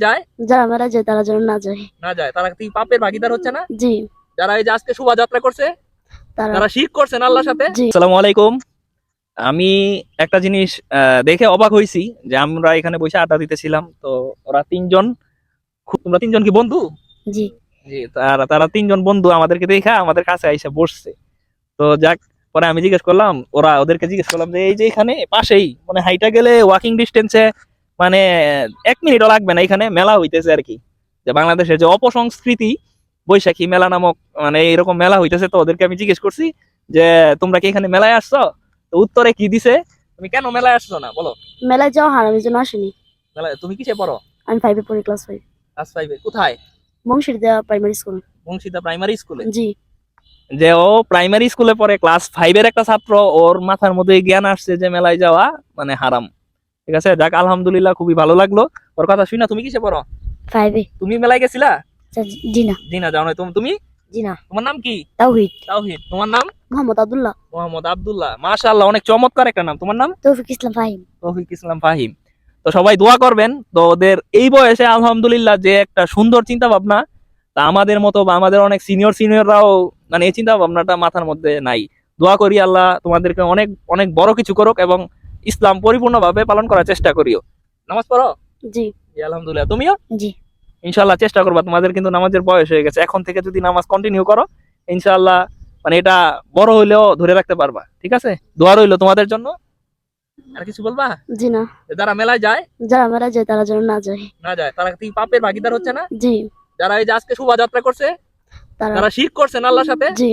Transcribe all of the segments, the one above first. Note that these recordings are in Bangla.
যায়, যারা মারা যায় তারা যেন না যায়। তারা কি পাপের ভাগীদার হচ্ছে না? জি। যারা এই যে আজকে শোভাযাত্রা করছে, তারা তারা শিরক করছেন আল্লাহর সাথে। জি। আসসালামু আলাইকুম। আমি একটা জিনিস দেখে অবাক হইছি যে আমরা এখানে বসে আড্ডা দিতেছিলাম, তো ওরা তিনজন, তোমরা তিনজন কি বন্ধু? জি। জি, তারা তিনজন বন্ধু আমাদেরকে দেখা আমাদের কাছে আইসা বসছে। তো যাক, পরে আমি ওদেরকে জিজ্ঞেস করলাম যে এই যে এখানে পাশেই মানে হাইটা গেলে ওয়াকিং ডিস্টেন্সে মানে 1 মিনিটও লাগবে না, এখানে মেলা হইতেছে আর কি, যে বাংলাদেশের যে অপসংস্কৃতি বৈশাখী মেলা নামক মানে এরকম মেলা হইতেছে। তো ওদেরকে আমি জিজ্ঞেস করছি যে তোমরা কি এখানে মেলায় আসছো? তো উত্তরে কি দিছে, তুমি কেন মেলায় আসছো না বলো। মেলায় যাওয়া হারামের জন্য আসেনি। মেলায় তুমি কিসে পড়ো? আমি 5 এ পড়ি, ক্লাস 5। ক্লাস 5-এ? কোথায়? বংশীরদা প্রাইমারি স্কুল। বংশীদা প্রাইমারি স্কুলে? জি। যে ও প্রাইমারি স্কুলে পড়ে, ক্লাস 5-এর একটা ছাত্র, ওর মাথার মধ্যে জ্ঞান আসছে যে মেলায় যাওয়া মানে হারাম। ঠিক আছে, যাক আলহামদুলিল্লাহ, খুবই ভালো লাগলো ওর কথা শুনে। তুমি কিসে পড়ো? 5 এ। তুমি মেলায় গেছিলা? জি না। জি না, যাও না তুমি? জি না। তোমার নাম কি? তাওহীদ। তাওহীদ। তোমার নাম? মোহাম্মদ আব্দুল্লাহ। মোহাম্মদ আব্দুল্লাহ। মাশাআল্লাহ, অনেক চমৎকার একটা নাম। তোমার নাম? তৌফিক ইসলাম ফাহিম। তৌফিক ইসলাম ফাহিম। তো সবাই দোয়া করবেন। তো ওদের এই বয়সে আলহামদুলিল্লাহ যে একটা সুন্দর চিন্তা ভাবনা, তা আমাদের মতো বা আমাদের অনেক সিনিয়ররাও মানে এই চিন্তা ভাবনাটা মাথার মধ্যে নাই। দোয়া করি আল্লাহ তোমাদেরকে অনেক অনেক বড় কিছু করুক এবং ইসলাম পরিপূর্ণভাবে পালন করার চেষ্টা করিও। নামাজ পড়ো? জি। জি আলহামদুলিল্লাহ। তুমিও? জি। ইনশাআল্লাহ চেষ্টা করবা, তোমাদের কিন্তু নামাজের বয়স হয়ে গেছে, এখন থেকে যদি নামাজ কন্টিনিউ করো ইনশাআল্লাহ মানে এটা বড় হইলেও ধরে রাখতে পারবা। ঠিক আছে, দোয়া রইলো তোমাদের জন্য। আর কিছু বলবা? জি না। যারা মেলায় যায়, যারা মারা যায় তারা যেন না যায়। তারা কি পাপের ভাগীদার হচ্ছে না? জি। যারা এই যে আজকে শোভাযাত্রা করছে, তারা তারা শিরক করছেন আল্লাহর সাথে। জি।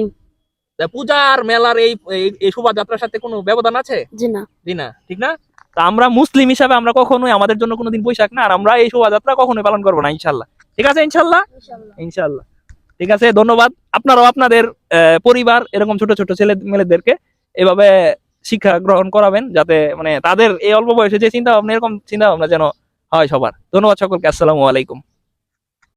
পূজা আর মেলার এই শোভাযাত্রার সাথে কোনো ব্যবধান আছে? জি না। জি না, ঠিক না? তা আমরা মুসলিম হিসাবে আমরা কখনোই, আমাদের জন্য কোনোদিন বৈশাখ না, আর আমরা এই শোভাযাত্রা কখনোই পালন করবো না ইনশাল্লাহ। ঠিক আছে ইনশাল্লাহ? ইনশাল্লাহ। ঠিক আছে, ধন্যবাদ। আপনারাও আপনাদের পরিবার এরকম ছোট ছোট ছেলে মেয়েদেরকে এভাবে শিক্ষা গ্রহণ করাবেন, যাতে মানে তাদের এই অল্প বয়সে যে চিন্তা ভাবনা, এরকম চিন্তা ভাবনা যেন হয় সবার। ধন্যবাদ সকলকে। আসসালামু আলাইকুম।